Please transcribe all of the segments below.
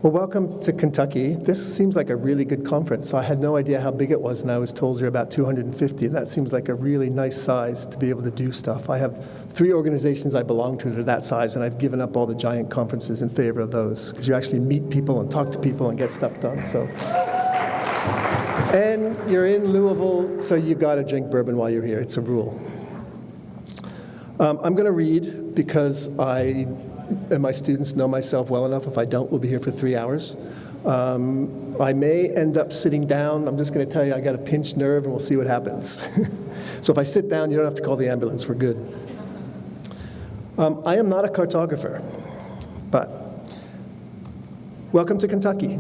Well, welcome to Kentucky. This seems like a really good conference. I had no idea how big it was, and I was told you're about 250, and that seems like a really nice size to be able to do stuff. I have 3 organizations I belong to that are that size, and I've given up all the giant conferences in favor of those, because you actually meet people and talk to people and get stuff done. So, and you're in Louisville, so you got to drink bourbon while you're here. It's a rule. I'm going to read because I and my students know myself well enough. If I don't, we'll be here for 3 hours. I may end up sitting down. I'm just going to tell you I got a pinched nerve, and we'll see what happens. So if I sit down, you don't have to call the ambulance. We're good. I am not a cartographer, but welcome to Kentucky.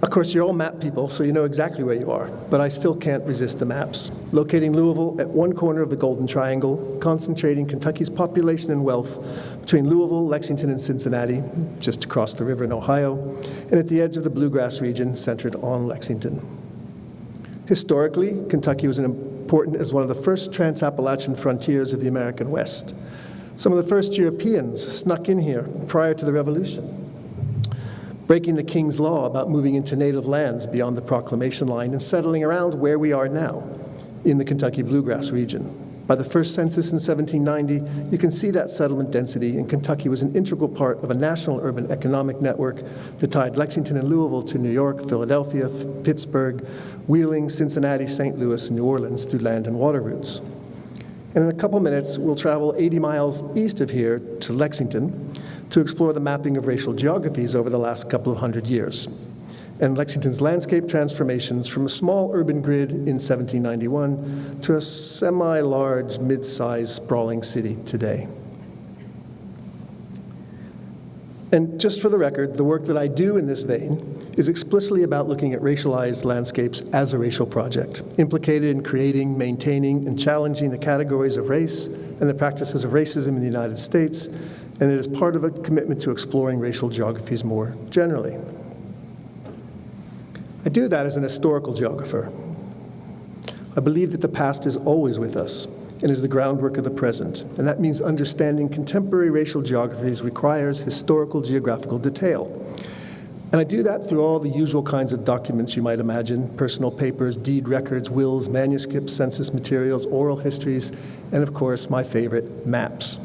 Of course, you're all map people, so you know exactly where you are, but I still can't resist the maps. Locating Louisville at one corner of the Golden Triangle, concentrating Kentucky's population and wealth between Louisville, Lexington, and Cincinnati, just across the river in Ohio, and at the edge of the bluegrass region centered on Lexington. Historically, Kentucky was important as one of the first trans-Appalachian frontiers of the American West. Some of the first Europeans snuck in here prior to the Revolution, breaking the King's law about moving into native lands beyond the proclamation line and settling around where we are now, in the Kentucky bluegrass region. By the first census in 1790, you can see that settlement density, and Kentucky was an integral part of a national urban economic network that tied Lexington and Louisville to New York, Philadelphia, Pittsburgh, Wheeling, Cincinnati, St. Louis, and New Orleans through land and water routes. And in a couple minutes, we'll travel 80 miles east of here to Lexington to explore the mapping of racial geographies over the last couple of hundred years, and Lexington's landscape transformations from a small urban grid in 1791 to a semi-large, mid-sized, sprawling city today. And just for the record, the work that I do in this vein is explicitly about looking at racialized landscapes as a racial project, implicated in creating, maintaining, and challenging the categories of race and the practices of racism in the United States, and it is part of a commitment to exploring racial geographies more generally. I do that as an historical geographer. I believe that the past is always with us and is the groundwork of the present, and that means understanding contemporary racial geographies requires historical geographical detail. And I do that through all the usual kinds of documents you might imagine: personal papers, deed records, wills, manuscripts, census materials, oral histories, and of course, my favorite, maps.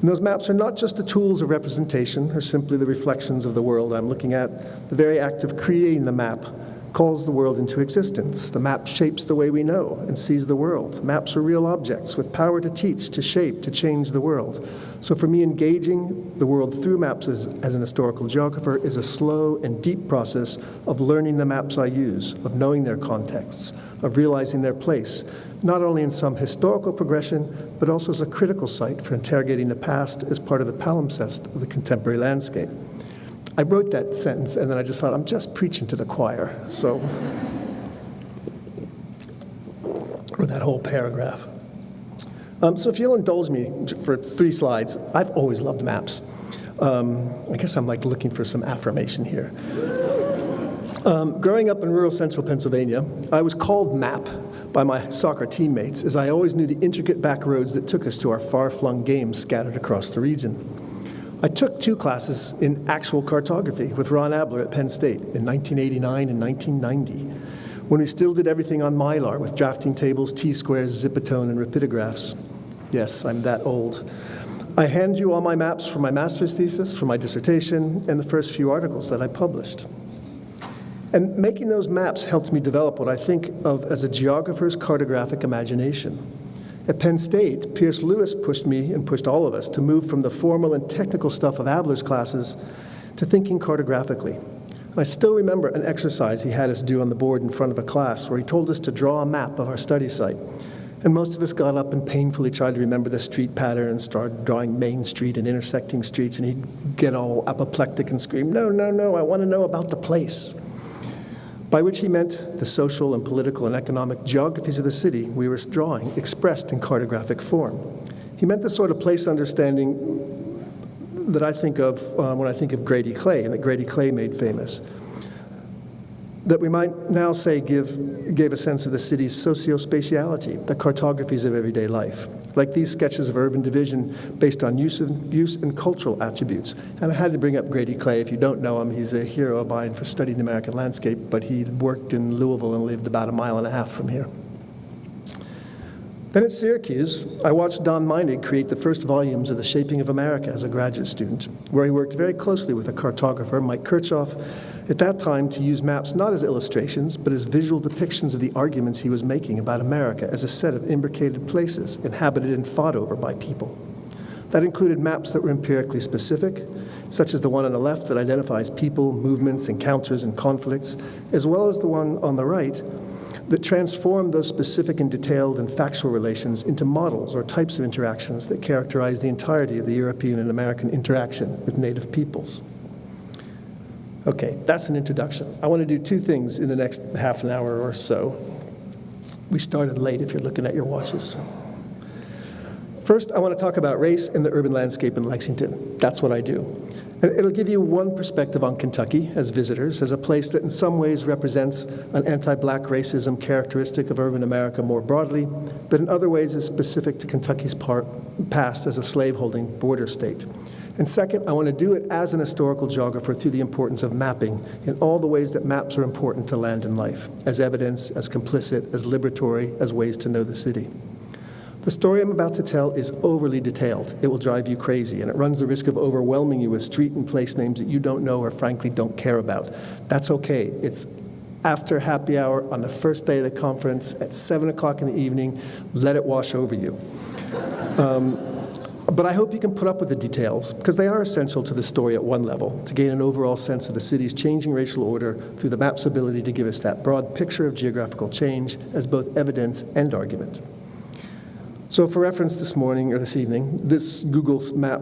And those maps are not just the tools of representation or simply the reflections of the world I'm looking at. The very act of creating the map calls the world into existence. The map shapes the way we know and sees the world. Maps are real objects with power to teach, to shape, to change the world. So for me, engaging the world through maps as an historical geographer is a slow and deep process of learning the maps I use, of knowing their contexts, of realizing their place, not only in some historical progression, but also as a critical site for interrogating the past as part of the palimpsest of the contemporary landscape. I wrote that sentence, and then I just thought, I'm just preaching to the choir, so, or that whole paragraph. So if you'll indulge me for 3 slides, I've always loved maps. I guess I'm like looking for some affirmation here. Growing up in rural central Pennsylvania, I was called Map by my soccer teammates, as I always knew the intricate back roads that took us to our far-flung games scattered across the region. I took 2 classes in actual cartography with Ron Abler at Penn State in 1989 and 1990, when we still did everything on Mylar with drafting tables, T-squares, zipatone, and rapidographs. Yes, I'm that old. I hand you all my maps for my master's thesis, for my dissertation, and the first few articles that I published. And making those maps helped me develop what I think of as a geographer's cartographic imagination. At Penn State, Pierce Lewis pushed me and pushed all of us to move from the formal and technical stuff of Abler's classes to thinking cartographically. And I still remember an exercise he had us do on the board in front of a class where he told us to draw a map of our study site. And most of us got up and painfully tried to remember the street pattern and started drawing Main Street and intersecting streets, and he'd get all apoplectic and scream, "No, no, no, I want to know about the place." By which he meant the social and political and economic geographies of the city we were drawing, expressed in cartographic form. He meant the sort of place understanding that I think of when I think of Grady Clay, and that Grady Clay made famous. that we might now say gave a sense of the city's socio-spatiality, the cartographies of everyday life, like these sketches of urban division based on use and cultural attributes. And I had to bring up Grady Clay. If you don't know him, he's a hero of mine for studying the American landscape, but he worked in Louisville and lived about 1.5 miles from here. Then at Syracuse, I watched Don Meinig create the first volumes of The Shaping of America as a graduate student, where he worked very closely with a cartographer, Mike Kirchhoff, at that time to use maps not as illustrations, but as visual depictions of the arguments he was making about America as a set of imbricated places inhabited and fought over by people. That included maps that were empirically specific, such as the one on the left that identifies people, movements, encounters, and conflicts, as well as the one on the right that transformed those specific and detailed and factual relations into models or types of interactions that characterize the entirety of the European and American interaction with native peoples. Okay, that's an introduction. I want to do two things in the next half an hour or so. We started late if you're looking at your watches. First, I want to talk about race and the urban landscape in Lexington. That's what I do. And it'll give you one perspective on Kentucky as visitors, as a place that in some ways represents an anti-black racism characteristic of urban America more broadly, but in other ways is specific to Kentucky's past as a slaveholding border state. And second, I want to do it as an historical geographer through the importance of mapping in all the ways that maps are important to land and life, as evidence, as complicit, as liberatory, as ways to know the city. The story I'm about to tell is overly detailed. It will drive you crazy, and it runs the risk of overwhelming you with street and place names that you don't know or frankly don't care about. That's okay. It's after happy hour on the first day of the conference at 7 o'clock in the evening. Let it wash over you. But I hope you can put up with the details, because they are essential to the story at one level, to gain an overall sense of the city's changing racial order through the map's ability to give us that broad picture of geographical change as both evidence and argument. So for reference this morning, or this evening, this Google map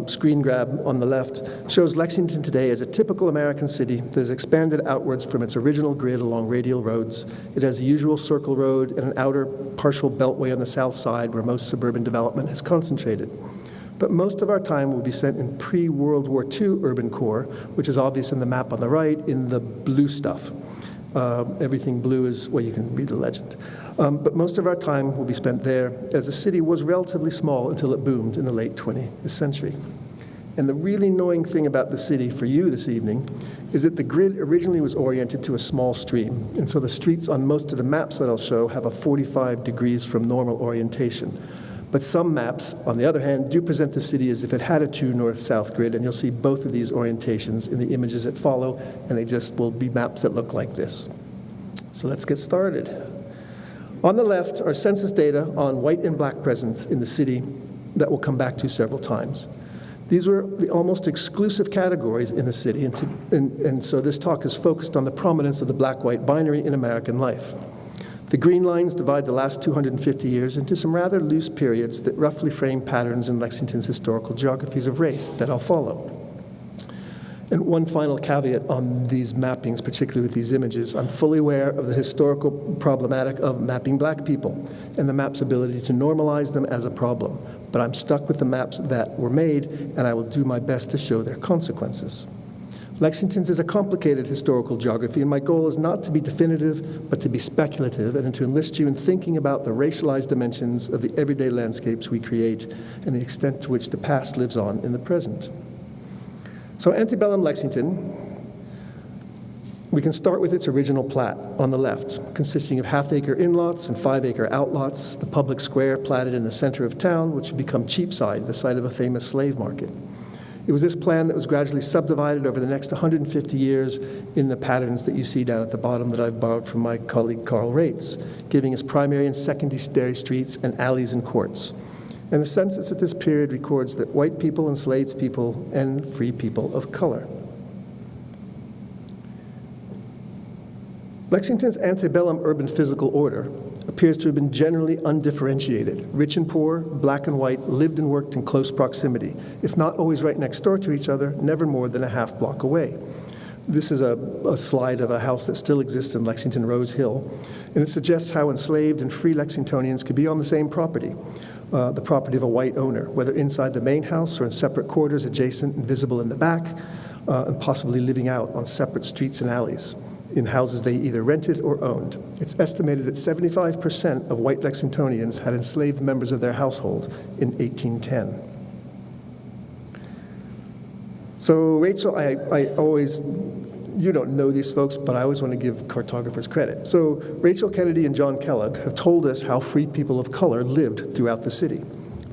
screen grab on the left shows Lexington today as a typical American city that has expanded outwards from its original grid along radial roads. It has the usual circle road and an outer partial beltway on the south side where most suburban development has concentrated. But most of our time will be spent in pre-World War II urban core, which is obvious in the map on the right in the blue stuff. Everything blue is, well, you can read the legend. But most of our time will be spent there, as the city was relatively small until it boomed in the late 20th century. And the really annoying thing about the city for you this evening is that the grid originally was oriented to a small stream, and so the streets on most of the maps that I'll show have a 45 degrees from normal orientation. But some maps, on the other hand, do present the city as if it had a true north-south grid, and you'll see both of these orientations in the images that follow, and they just will be maps that look like this. So let's get started. On the left are census data on white and black presence in the city that we'll come back to several times. These were the almost exclusive categories in the city, and so this talk is focused on the prominence of the black-white binary in American life. The green lines divide the last 250 years into some rather loose periods that roughly frame patterns in Lexington's historical geographies of race that I'll follow. And one final caveat on these mappings, particularly with these images. I'm fully aware of the historical problematic of mapping black people and the map's ability to normalize them as a problem. But I'm stuck with the maps that were made, and I will do my best to show their consequences. Lexington's is a complicated historical geography, and my goal is not to be definitive, but to be speculative and to enlist you in thinking about the racialized dimensions of the everyday landscapes we create and the extent to which the past lives on in the present. So antebellum Lexington, we can start with its original plat on the left, consisting of half-acre inlots and 5-acre outlots, the public square platted in the center of town, which would become Cheapside, the site of a famous slave market. It was this plan that was gradually subdivided over the next 150 years in the patterns that you see down at the bottom that I've borrowed from my colleague Carl Rates, giving us primary and secondary streets and alleys and courts. And the census at this period records that white people, enslaved people, and free people of color. Lexington's antebellum urban physical order appears to have been generally undifferentiated. Rich and poor, black and white, lived and worked in close proximity, if not always right next door to each other, never more than a half block away. This is a slide of a house that still exists in Lexington Rose Hill, and it suggests how enslaved and free Lexingtonians could be on the same property. The property of a white owner, whether inside the main house or in separate quarters adjacent and visible in the back. and possibly living out on separate streets and alleys in houses they either rented or owned. It's estimated that 75% of white Lexingtonians had enslaved members of their household in 1810. So Rachel, I always, you don't know these folks, but I always want to give cartographers credit. So Rachel Kennedy and John Kellogg have told us how free people of color lived throughout the city.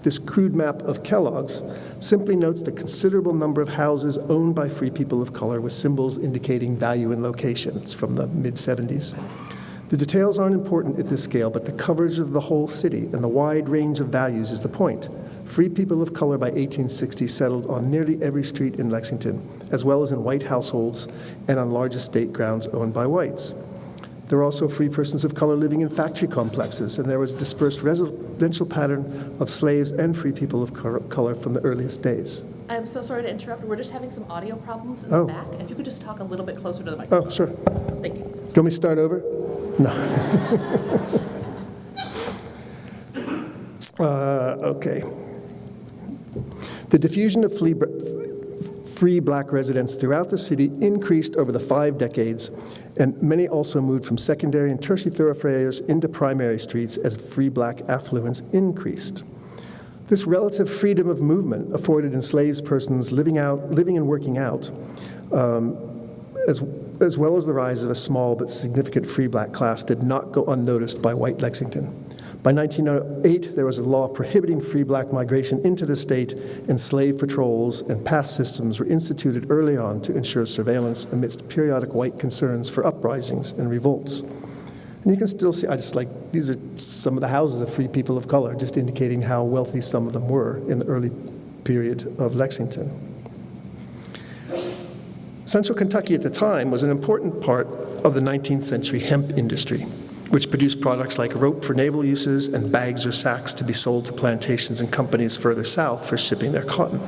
This crude map of Kellogg's simply notes the considerable number of houses owned by free people of color with symbols indicating value and location. It's from the mid-70s. The details aren't important at this scale, but the coverage of the whole city and the wide range of values is the point. Free people of color by 1860 settled on nearly every street in Lexington, as well as in white households and on large estate grounds owned by whites. There were also free persons of color living in factory complexes, and there was a dispersed residential pattern of slaves and free people of color from the earliest days. I'm so sorry to interrupt. We're just having some audio problems in the back. If you could just talk a little bit closer to the microphone. Oh, sure. Thank you. Do you want me to start over? No. Okay. The diffusion of free black residents throughout the city increased over the 5 decades, and many also moved from secondary and tertiary thoroughfares into primary streets as free black affluence increased. This relative freedom of movement afforded enslaved persons living and working out, as well as the rise of a small but significant free black class, did not go unnoticed by white Lexington. By 1908, there was a law prohibiting free black migration into the state, and slave patrols and pass systems were instituted early on to ensure surveillance amidst periodic white concerns for uprisings and revolts. And you can still see, these are some of the houses of free people of color, just indicating how wealthy some of them were in the early period of Lexington. Central Kentucky at the time was an important part of the 19th century hemp industry, which produced products like rope for naval uses and bags or sacks to be sold to plantations and companies further south for shipping their cotton.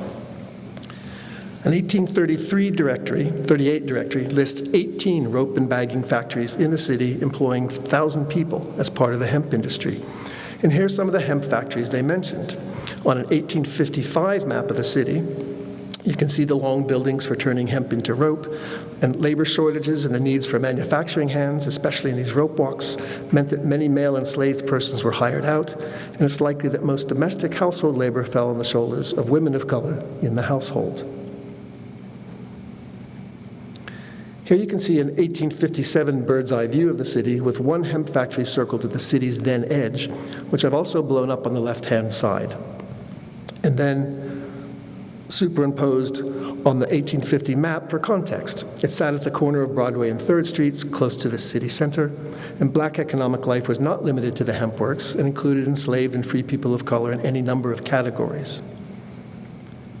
An 1838 directory lists 18 rope and bagging factories in the city employing 1,000 people as part of the hemp industry. And here's some of the hemp factories they mentioned. On an 1855 map of the city, you can see the long buildings for turning hemp into rope, and labor shortages and the needs for manufacturing hands, especially in these rope walks, meant that many male enslaved persons were hired out, and it's likely that most domestic household labor fell on the shoulders of women of color in the household. Here you can see an 1857 bird's eye view of the city with one hemp factory circled at the city's then edge, which I've also blown up on the left-hand side. And then superimposed on the 1850 map for context. It sat at the corner of Broadway and 3rd Streets, close to the city center, and black economic life was not limited to the hemp works and included enslaved and free people of color in any number of categories.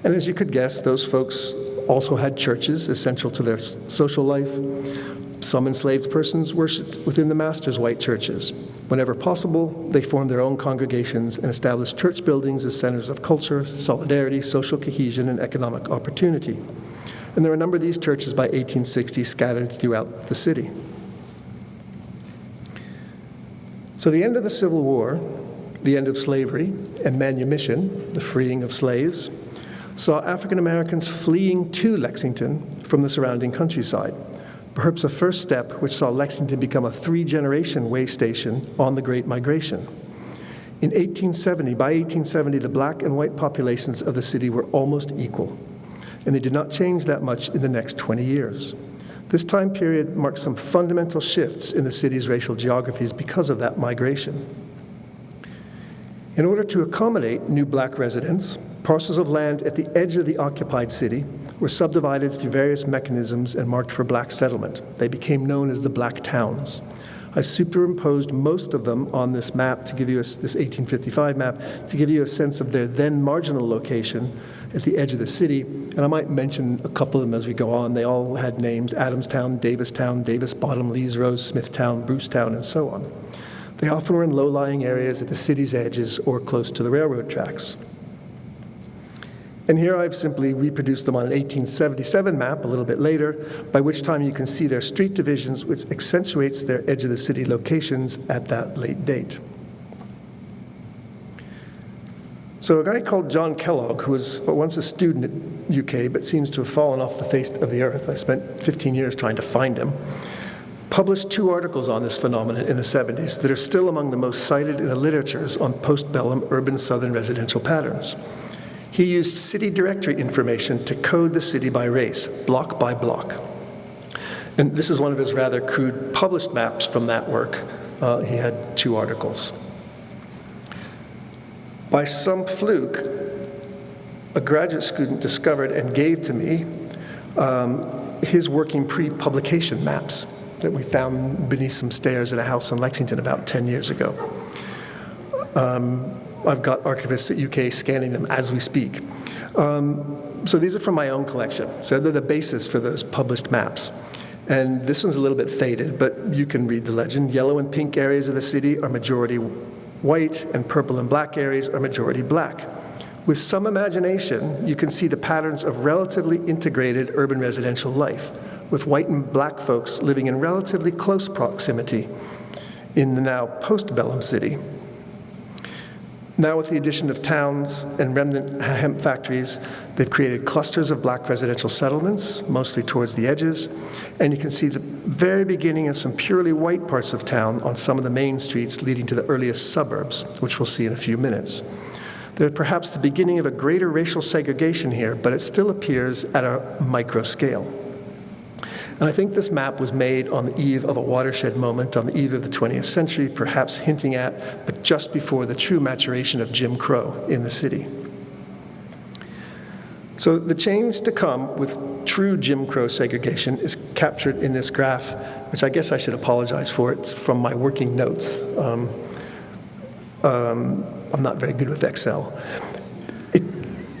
And as you could guess, those folks also had churches essential to their social life. Some enslaved persons worshiped within the master's white churches. Whenever possible, they formed their own congregations and established church buildings as centers of culture, solidarity, social cohesion, and economic opportunity. And there were a number of these churches by 1860 scattered throughout the city. So the end of the Civil War, the end of slavery, and manumission, the freeing of slaves, saw African Americans fleeing to Lexington from the surrounding countryside. Perhaps a first step which saw Lexington become a 3-generation way station on the Great Migration. By 1870, the black and white populations of the city were almost equal, and they did not change that much in the next 20 years. This time period marks some fundamental shifts in the city's racial geographies because of that migration. In order to accommodate new black residents, parcels of land at the edge of the occupied city were subdivided through various mechanisms and marked for black settlement. They became known as the Black Towns. I superimposed most of them on this map to give you this 1855 map to give you a sense of their then marginal location at the edge of the city. And I might mention a couple of them as we go on. They all had names: Adamstown, Davis Bottom, Lees Rose, Smithtown, Brucetown, and so on. They often were in low-lying areas at the city's edges or close to the railroad tracks. And here I've simply reproduced them on an 1877 map a little bit later, by which time you can see their street divisions, which accentuates their edge of the city locations at that late date. So a guy called John Kellogg, who was once a student at UK but seems to have fallen off the face of the earth, I spent 15 years trying to find him, published 2 articles on this phenomenon in the 70s that are still among the most cited in the literatures on postbellum urban southern residential patterns. He used city directory information to code the city by race, block by block. And this is one of his rather crude published maps from that work. He had 2 articles. By some fluke, a graduate student discovered and gave to me his working pre-publication maps that we found beneath some stairs at a house in Lexington about 10 years ago. I've got archivists at UK scanning them as we speak. So these are from my own collection. So they're the basis for those published maps. And this one's a little bit faded, but you can read the legend. Yellow and pink areas of the city are majority white, and purple and black areas are majority black. With some imagination, you can see the patterns of relatively integrated urban residential life, with white and black folks living in relatively close proximity in the now postbellum city. Now with the addition of towns and remnant hemp factories, they've created clusters of black residential settlements, mostly towards the edges, and you can see the very beginning of some purely white parts of town on some of the main streets leading to the earliest suburbs, which we'll see in a few minutes. There's perhaps the beginning of a greater racial segregation here, but it still appears at a micro scale. And I think this map was made on the eve of a watershed moment, on the eve of the 20th century, perhaps hinting at, but just before the true maturation of Jim Crow in the city. So the change to come with true Jim Crow segregation is captured in this graph, which I guess I should apologize for. It's from my working notes. I'm not very good with Excel.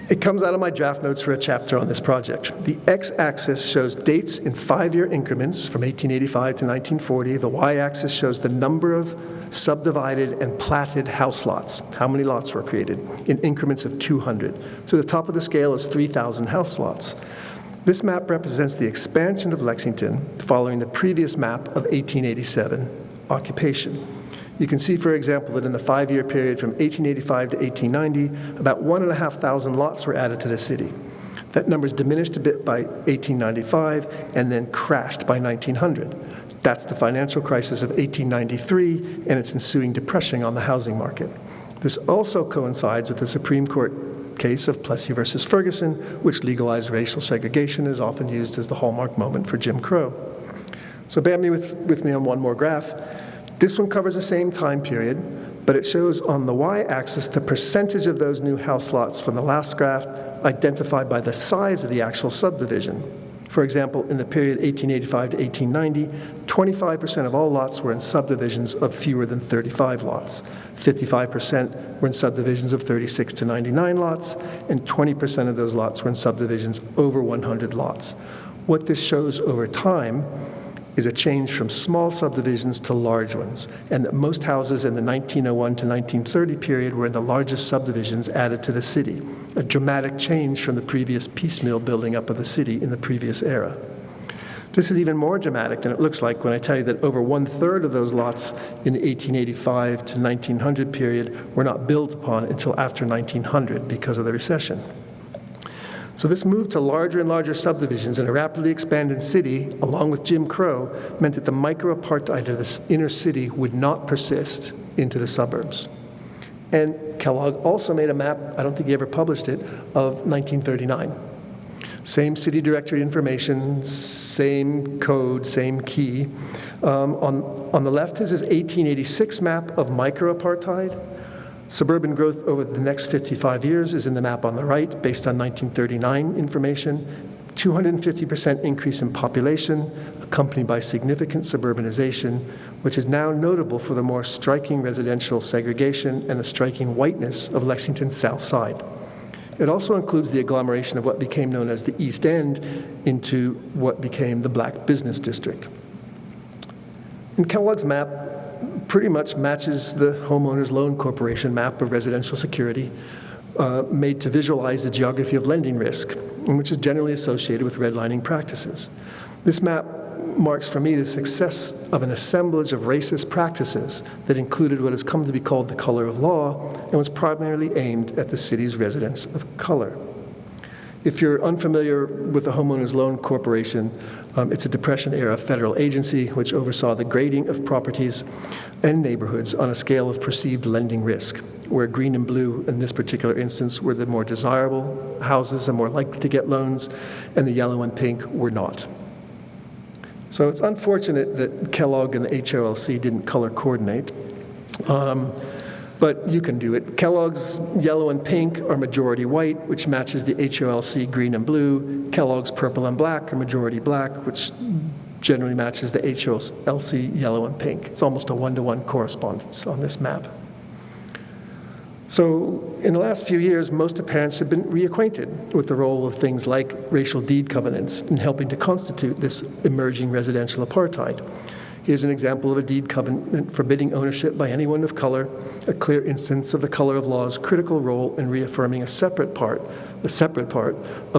It comes out of my draft notes for a chapter on this project. The x-axis shows dates in 5-year increments from 1885 to 1940. The y-axis shows the number of subdivided and platted house lots, how many lots were created, in increments of 200. So the top of the scale is 3,000 house lots. This map represents the expansion of Lexington following the previous map of 1887 occupation. You can see, for example, that in the 5-year period from 1885 to 1890, about 1,500 lots were added to the city. That number's diminished a bit by 1895 and then crashed by 1900. That's the financial crisis of 1893 and its ensuing depression on the housing market. This also coincides with the Supreme Court case of Plessy versus Ferguson, which legalized racial segregation, is often used as the hallmark moment for Jim Crow. So bear with me on one more graph. This one covers the same time period, but it shows on the y-axis the percentage of those new house lots from the last graph identified by the size of the actual subdivision. For example, in the period 1885 to 1890, 25% of all lots were in subdivisions of fewer than 35 lots. 55% were in subdivisions of 36 to 99 lots, and 20% of those lots were in subdivisions over 100 lots. What this shows over time is a change from small subdivisions to large ones, and that most houses in the 1901 to 1930 period were in the largest subdivisions added to the city, a dramatic change from the previous piecemeal building up of the city in the previous era. This is even more dramatic than it looks like when I tell you that over 1/3 of those lots in the 1885 to 1900 period were not built upon until after 1900 because of the recession. So this move to larger and larger subdivisions in a rapidly expanding city, along with Jim Crow, meant that the micro-apartheid of this inner city would not persist into the suburbs. And Kellogg also made a map, I don't think he ever published it, of 1939. Same city directory information, same code, same key. On the left is his 1886 map of micro-apartheid. Suburban growth over the next 55 years is in the map on the right, based on 1939 information. 250% increase in population, accompanied by significant suburbanization, which is now notable for the more striking residential segregation and the striking whiteness of Lexington's south side. It also includes the agglomeration of what became known as the East End into what became the Black Business District. And Kellogg's map pretty much matches the Homeowners Loan Corporation map of residential security, made to visualize the geography of lending risk, which is generally associated with redlining practices. This map marks for me the success of an assemblage of racist practices that included what has come to be called the color of law and was primarily aimed at the city's residents of color. If you're unfamiliar with the Homeowners Loan Corporation, it's a Depression-era federal agency which oversaw the grading of properties and neighborhoods on a scale of perceived lending risk, where green and blue, in this particular instance, were the more desirable houses and more likely to get loans, and the yellow and pink were not. So it's unfortunate that Kellogg and the HOLC didn't color coordinate, but you can do it. Kellogg's yellow and pink are majority white, which matches the HOLC green and blue. Kellogg's purple and black are majority black, which generally matches the HOLC yellow and pink. It's almost a one-to-one correspondence on this map. So in the last few years, most parents have been reacquainted with the role of things like racial deed covenants in helping to constitute this emerging residential apartheid. Here's an example of a deed covenant forbidding ownership by anyone of color, a clear instance of the color of law's critical role in reaffirming the separate part of the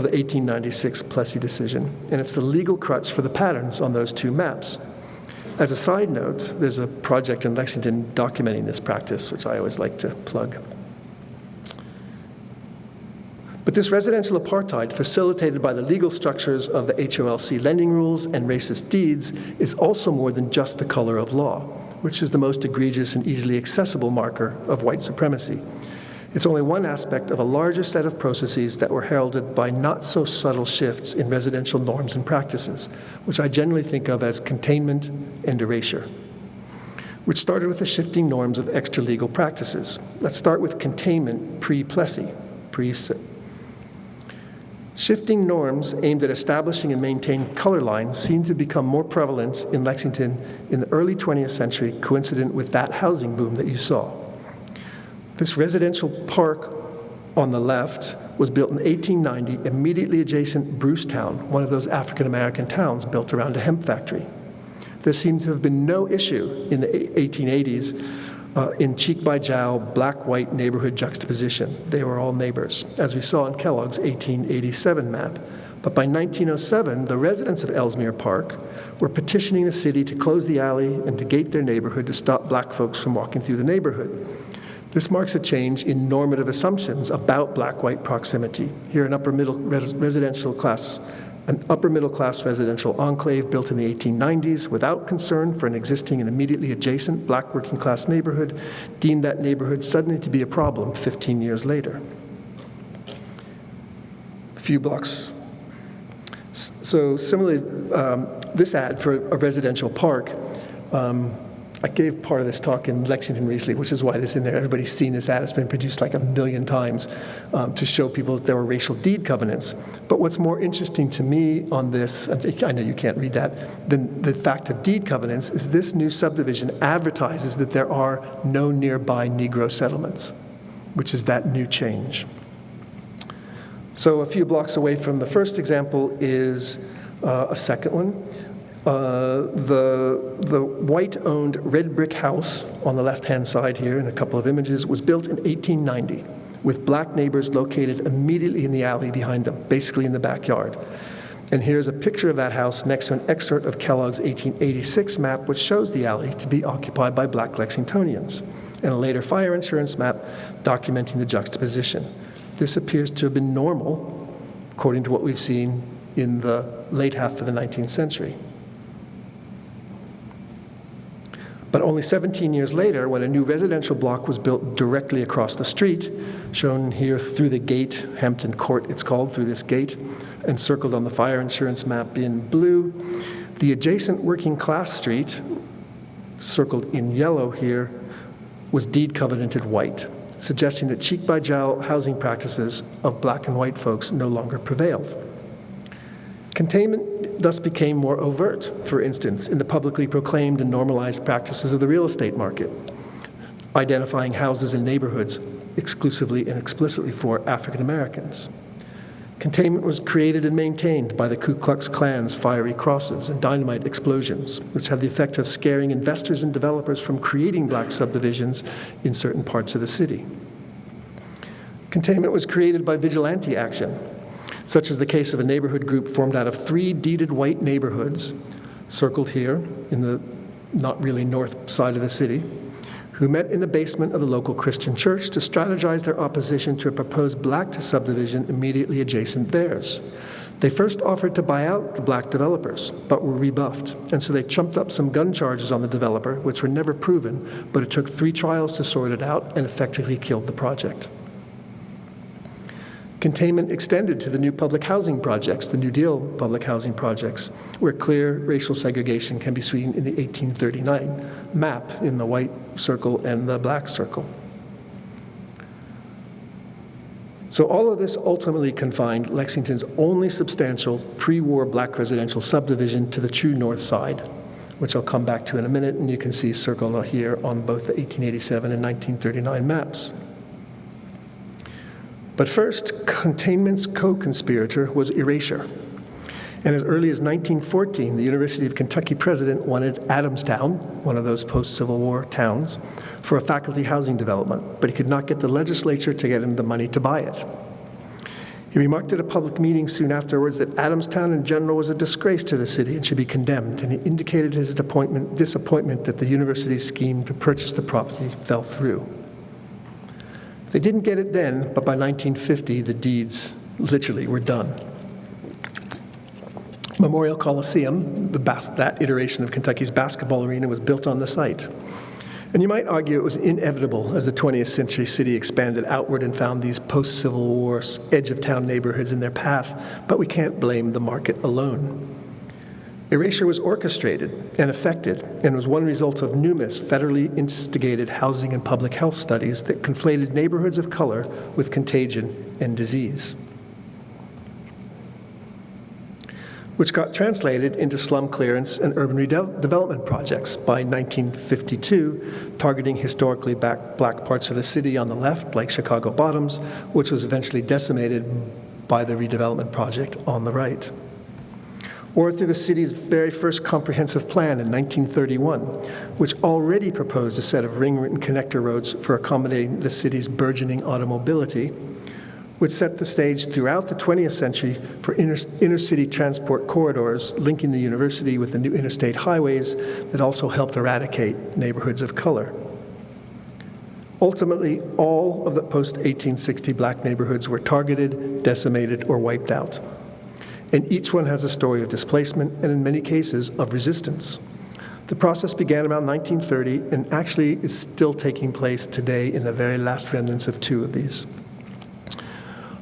1896 Plessy decision, and it's the legal crutch for the patterns on those two maps. As a side note, there's a project in Lexington documenting this practice, which I always like to plug. But this residential apartheid, facilitated by the legal structures of the HOLC lending rules and racist deeds, is also more than just the color of law, which is the most egregious and easily accessible marker of white supremacy. It's only one aspect of a larger set of processes that were heralded by not-so-subtle shifts in residential norms and practices, which I generally think of as containment and erasure, which started with the shifting norms of extra-legal practices. Let's start with containment pre-Plessy. Shifting norms aimed at establishing and maintaining color lines seemed to become more prevalent in Lexington in the early 20th century, coincident with that housing boom that you saw. This residential park on the left was built in 1890, immediately adjacent Brucetown, one of those African-American towns built around a hemp factory. There seemed to have been no issue in the 1880s in cheek-by-jowl, black-white neighborhood juxtaposition. They were all neighbors, as we saw in Kellogg's 1887 map. But by 1907, the residents of Ellesmere Park were petitioning the city to close the alley and to gate their neighborhood to stop black folks from walking through the neighborhood. This marks a change in normative assumptions about black-white proximity. Here, an upper middle class residential enclave built in the 1890s without concern for an existing and immediately adjacent black working class neighborhood deemed that neighborhood suddenly to be a problem 15 years later. A few blocks. So similarly, this ad for a residential park, I gave part of this talk in Lexington recently, which is why this is in there. Everybody's seen this ad. It's been produced like 1 million times to show people that there were racial deed covenants. But what's more interesting to me on this, I know you can't read that, than the fact of deed covenants is this new subdivision advertises that there are no nearby Negro settlements, which is that new change. So a few blocks away from the first example is a second one. The white-owned red brick house on the left-hand side here in a couple of images was built in 1890 with black neighbors located immediately in the alley behind them, basically in the backyard. And here's a picture of that house next to an excerpt of Kellogg's 1886 map, which shows the alley to be occupied by black Lexingtonians, and a later fire insurance map documenting the juxtaposition. This appears to have been normal, according to what we've seen in the late half of the 19th century. But only 17 years later, when a new residential block was built directly across the street, shown here through the gate, Hampton Court it's called, through this gate, and circled on the fire insurance map in blue, the adjacent working class street, circled in yellow here, was deed covenanted white, suggesting that cheek-by-jowl housing practices of black and white folks no longer prevailed. Containment thus became more overt, for instance, in the publicly proclaimed and normalized practices of the real estate market, identifying houses and neighborhoods exclusively and explicitly for African Americans. Containment was created and maintained by the Ku Klux Klan's fiery crosses and dynamite explosions, which had the effect of scaring investors and developers from creating black subdivisions in certain parts of the city. Containment was created by vigilante action, such as the case of a neighborhood group formed out of 3 deeded white neighborhoods, circled here in the not really north side of the city, who met in the basement of the local Christian church to strategize their opposition to a proposed black subdivision immediately adjacent theirs. They first offered to buy out the black developers, but were rebuffed, and so they trumped up some gun charges on the developer, which were never proven, but it took 3 trials to sort it out and effectively killed the project. Containment extended to the new public housing projects, the New Deal public housing projects, where clear racial segregation can be seen in the 1839 map in the white circle and the black circle. So all of this ultimately confined Lexington's only substantial pre-war black residential subdivision to the true north side, which I'll come back to in a minute, and you can see circled here on both the 1887 and 1939 maps. But first, containment's co-conspirator was erasure. And as early as 1914, the University of Kentucky president wanted Adamstown, one of those post-Civil War towns, for a faculty housing development, but he could not get the legislature to get him the money to buy it. He remarked at a public meeting soon afterwards that Adamstown in general was a disgrace to the city and should be condemned, and he indicated his disappointment that the university's scheme to purchase the property fell through. They didn't get it then, but by 1950, the deeds literally were done. Memorial Coliseum, that iteration of Kentucky's basketball arena, was built on the site. And you might argue it was inevitable as the 20th century city expanded outward and found these post-Civil War edge-of-town neighborhoods in their path, but we can't blame the market alone. Erasure was orchestrated and effected and was one result of numerous federally instigated housing and public health studies that conflated neighborhoods of color with contagion and disease, which got translated into slum clearance and urban redevelopment projects by 1952, targeting historically black parts of the city on the left, like Chicago Bottoms, which was eventually decimated by the redevelopment project on the right. Or through the city's very first comprehensive plan in 1931, which already proposed a set of ring-ridden connector roads for accommodating the city's burgeoning automobility, which set the stage throughout the 20th century for inner-city transport corridors linking the university with the new interstate highways that also helped eradicate neighborhoods of color. Ultimately, all of the post-1860 black neighborhoods were targeted, decimated, or wiped out. And each one has a story of displacement and, in many cases, of resistance. The process began around 1930 and actually is still taking place today in the very last remnants of 2 of these.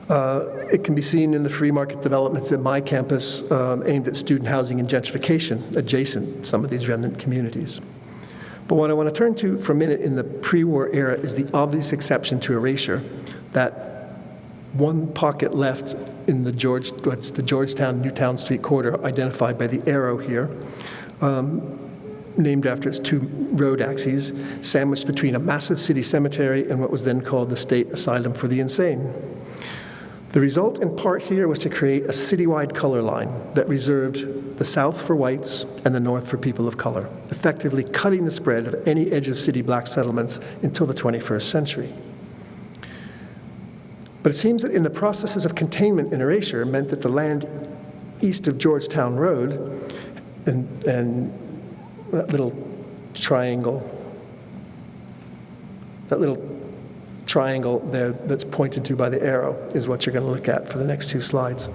It can be seen in the free market developments at my campus aimed at student housing and gentrification adjacent to some of these remnant communities. But what I want to turn to for a minute in the pre-war era is the obvious exception to erasure, that one pocket left in the Georgetown Newtown Street corridor, identified by the arrow here, named after its 2 road axes, sandwiched between a massive city cemetery and what was then called the State Asylum for the Insane. The result, in part here, was to create a citywide color line that reserved the South for whites and the North for people of color, effectively cutting the spread of any edge-of-city black settlements until the 21st century. But it seems that in the processes of containment and erasure meant that the land east of Georgetown Road and that little triangle there that's pointed to by the arrow is what you're going to look at for the next 2 slides.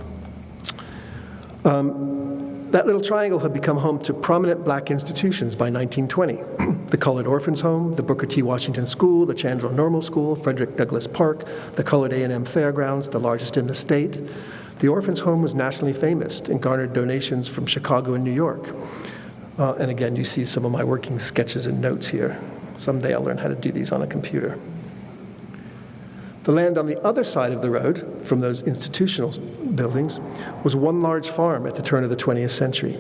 That little triangle had become home to prominent black institutions by 1920. The Colored Orphans Home, the Booker T. Washington School, the Chandler Normal School, Frederick Douglass Park, the Colored A&M Fairgrounds, the largest in the state. The Orphans Home was nationally famous and garnered donations from Chicago and New York. And again, you see some of my working sketches and notes here. Someday I'll learn how to do these on a computer. The land on the other side of the road from those institutional buildings was one large farm at the turn of the 20th century.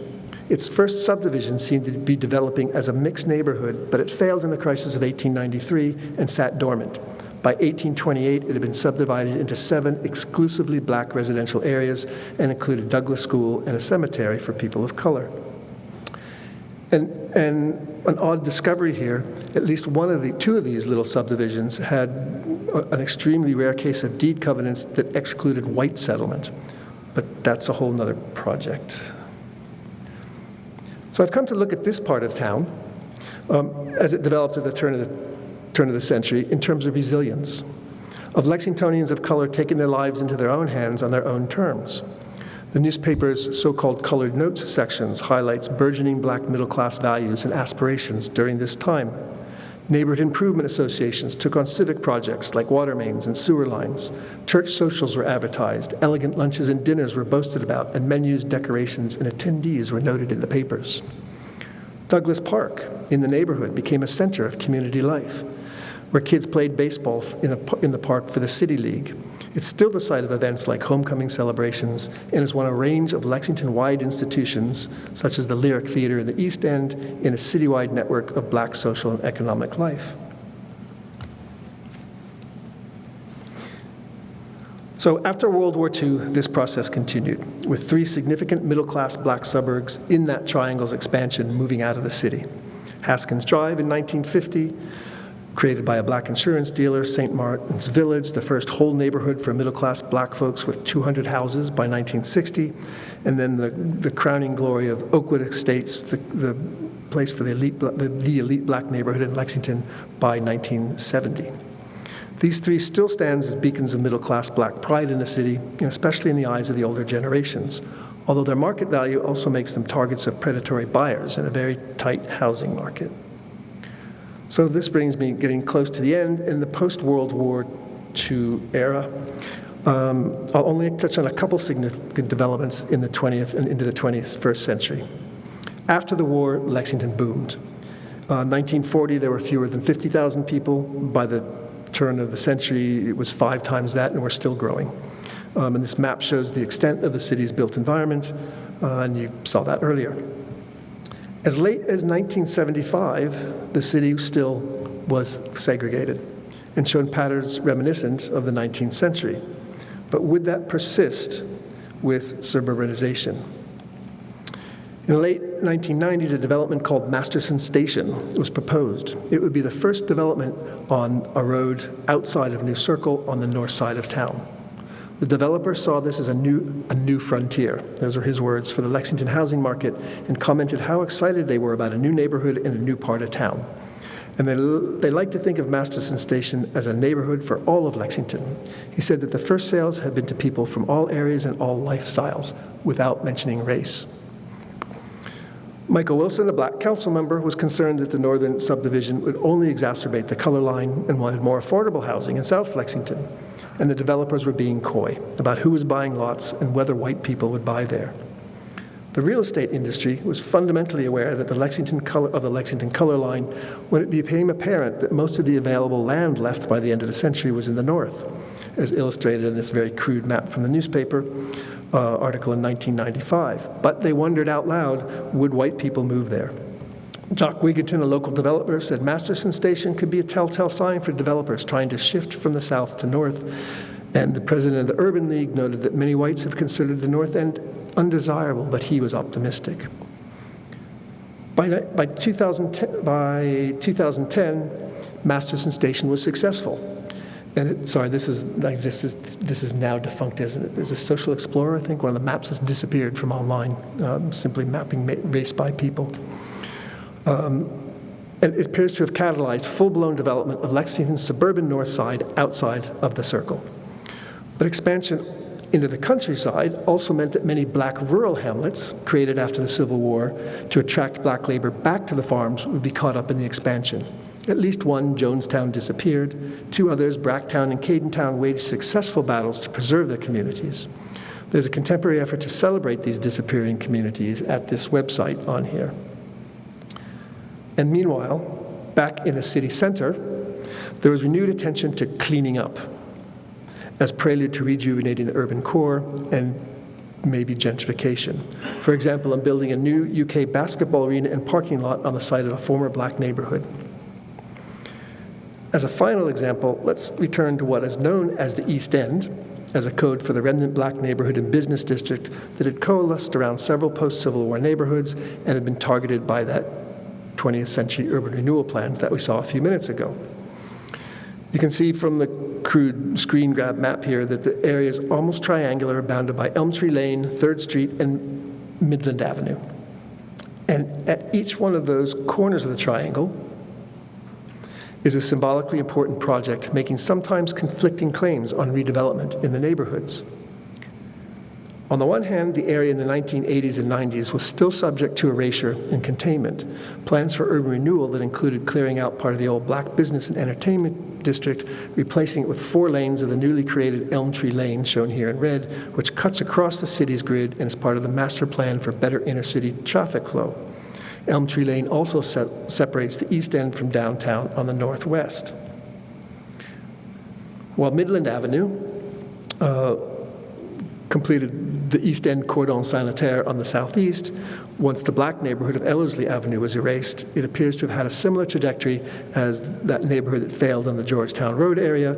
Its first subdivision seemed to be developing as a mixed neighborhood, but it failed in the crisis of 1893 and sat dormant. By 1828, it had been subdivided into 7 exclusively black residential areas and included Douglass School and a cemetery for people of color. And an odd discovery here, at least 2 of these little subdivisions had an extremely rare case of deed covenants that excluded white settlement. But that's a whole nother project. So I've come to look at this part of town as it developed at the turn of the century in terms of resilience, of Lexingtonians of color taking their lives into their own hands on their own terms. The newspaper's so-called colored notes sections highlights burgeoning black middle-class values and aspirations during this time. Neighborhood improvement associations took on civic projects like water mains and sewer lines. Church socials were advertised, elegant lunches and dinners were boasted about, and menus, decorations, and attendees were noted in the papers. Douglas Park in the neighborhood became a center of community life, where kids played baseball in the park for the City League. It's still the site of events like homecoming celebrations and is one of a range of Lexington-wide institutions, such as the Lyric Theater in the East End, in a citywide network of black social and economic life. So after World War II, this process continued, with 3 significant middle-class black suburbs in that triangle's expansion moving out of the city. Haskins Drive in 1950, created by a black insurance dealer, St. Martin's Village, the first whole neighborhood for middle-class black folks with 200 houses by 1960, and then the crowning glory of Oakwood Estates, the place for the elite black neighborhood in Lexington by 1970. These 3 still stand as beacons of middle-class black pride in the city, and especially in the eyes of the older generations, although their market value also makes them targets of predatory buyers in a very tight housing market. So this brings me getting close to the end. In the post-World War II era, I'll only touch on a couple significant developments in the 20th and into the 21st century. After the war, Lexington boomed. 1940, there were fewer than 50,000 people. By the turn of the century, it was 5 times that, and we're still growing. And this map shows the extent of the city's built environment, and you saw that earlier. As late as 1975, the city still was segregated and showed patterns reminiscent of the 19th century. But would that persist with suburbanization? In the late 1990s, a development called Masterson Station was proposed. It would be the first development on a road outside of New Circle on the north side of town. The developer saw this as a new frontier. Those are his words for the Lexington housing market, and commented how excited they were about a new neighborhood in a new part of town. And they like to think of Masterson Station as a neighborhood for all of Lexington. He said that the first sales had been to people from all areas and all lifestyles, without mentioning race. Michael Wilson, a black council member, was concerned that the northern subdivision would only exacerbate the color line and wanted more affordable housing in South Lexington. And the developers were being coy about who was buying lots and whether white people would buy there. The real estate industry was fundamentally aware that the Lexington color line when it became apparent that most of the available land left by the end of the century was in the north, as illustrated in this very crude map from the newspaper article in 1995. But they wondered out loud, would white people move there? Jock Wigginton, a local developer, said Masterson Station could be a telltale sign for developers trying to shift from the south to north. And the president of the Urban League noted that many whites have considered the north end undesirable, but he was optimistic. By 2010, Masterson Station was successful. And this is now defunct, isn't it? There's a Social Explorer, I think, one of the maps has disappeared from online, simply mapping race by people. And it appears to have catalyzed full-blown development of Lexington's suburban north side outside of the circle. But expansion into the countryside also meant that many black rural hamlets, created after the Civil War to attract black labor back to the farms, would be caught up in the expansion. At least one, Jonestown, disappeared. 2 others, Bracktown and Cadentown, waged successful battles to preserve their communities. There's a contemporary effort to celebrate these disappearing communities at this website on here. And meanwhile, back in the city center, there was renewed attention to cleaning up as prelude to rejuvenating the urban core and maybe gentrification. For example, I'm building a new UK basketball arena and parking lot on the site of a former black neighborhood. As a final example, let's return to what is known as the East End, as a code for the remnant black neighborhood and business district that had coalesced around several post-Civil War neighborhoods and had been targeted by that 20th century urban renewal plans that we saw a few minutes ago. You can see from the crude screen grab map here that the area is almost triangular, bounded by Elm Tree Lane, 3rd Street, and Midland Avenue. And at each one of those corners of the triangle is a symbolically important project making sometimes conflicting claims on redevelopment in the neighborhoods. On the one hand, the area in the 1980s and 90s was still subject to erasure and containment. Plans for urban renewal that included clearing out part of the old black business and entertainment district, replacing it with 4 lanes of the newly created Elm Tree Lane, shown here in red, which cuts across the city's grid and is part of the master plan for better inner-city traffic flow. Elm Tree Lane also separates the East End from downtown on the northwest. While Midland Avenue completed the East End cordon sanitaire on the southeast, once the black neighborhood of Ellerslie Avenue was erased, it appears to have had a similar trajectory as that neighborhood that failed on the Georgetown Road area.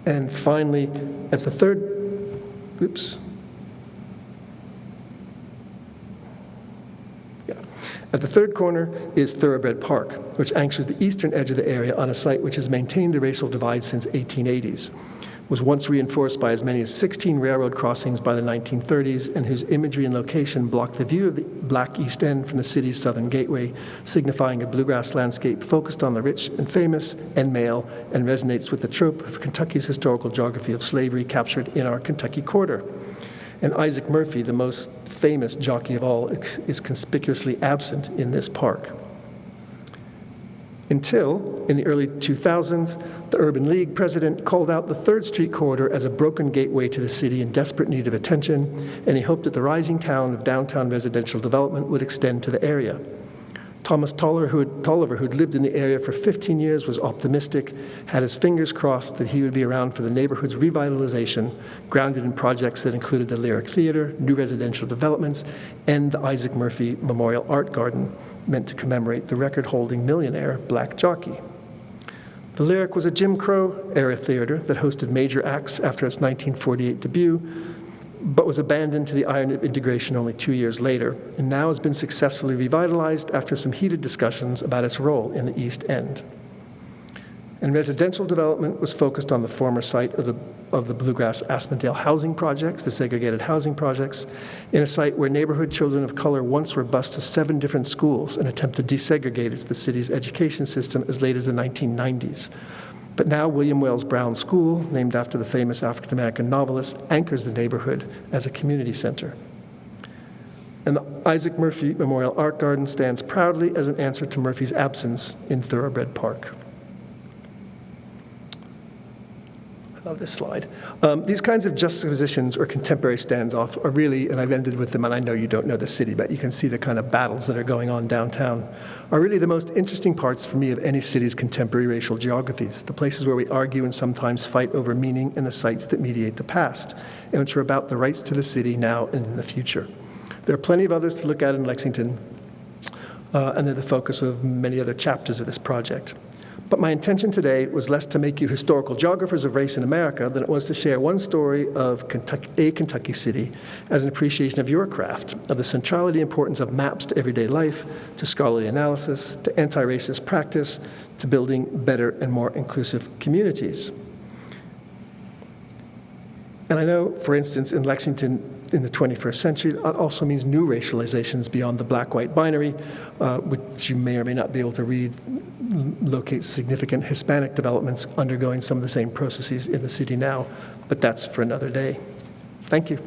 And finally, at the third, At the third corner is Thoroughbred Park, which anchors the eastern edge of the area on a site which has maintained the racial divide since 1880s. Was once reinforced by as many as 16 railroad crossings by the 1930s, and whose imagery and location blocked the view of the black East End from the city's southern gateway, signifying a bluegrass landscape focused on the rich and famous and male, and resonates with the trope of Kentucky's historical geography of slavery captured in our Kentucky Quarter. And Isaac Murphy, the most famous jockey of all, is conspicuously absent in this park. Until, in the early 2000s, the Urban League president called out the 3rd Street corridor as a broken gateway to the city in desperate need of attention, and he hoped that the rising town of downtown residential development would extend to the area. Thomas Tolliver, who'd lived in the area for 15 years, was optimistic, had his fingers crossed that he would be around for the neighborhood's revitalization, grounded in projects that included the Lyric Theater, new residential developments, and the Isaac Murphy Memorial Art Garden, meant to commemorate the record-holding millionaire black jockey. The Lyric was a Jim Crow-era theater that hosted major acts after its 1948 debut, but was abandoned to the iron of integration only 2 years later, and now has been successfully revitalized after some heated discussions about its role in the East End. And residential development was focused on the former site of the Bluegrass Aspendale housing projects, the segregated housing projects, in a site where neighborhood children of color once were bused to 7 different schools, an attempt to desegregate the city's education system as late as the 1990s. But now William Wells Brown School, named after the famous African-American novelist, anchors the neighborhood as a community center. And the Isaac Murphy Memorial Art Garden stands proudly as an answer to Murphy's absence in Thoroughbred Park. I love this slide. These kinds of juxtapositions or contemporary standoffs are really, and I've ended with them, and I know you don't know the city, but you can see the kind of battles that are going on downtown, are really the most interesting parts for me of any city's contemporary racial geographies, the places where we argue and sometimes fight over meaning and the sites that mediate the past, and which are about the rights to the city now and in the future. There are plenty of others to look at in Lexington, and they're the focus of many other chapters of this project. But my intention today was less to make you historical geographers of race in America than it was to share one story of a Kentucky city as an appreciation of your craft, of the centrality and importance of maps to everyday life, to scholarly analysis, to anti-racist practice, to building better and more inclusive communities. And I know, for instance, in Lexington in the 21st century, that also means new racializations beyond the black-white binary, which you may or may not be able to read, locates significant Hispanic developments undergoing some of the same processes in the city now, but that's for another day. Thank you.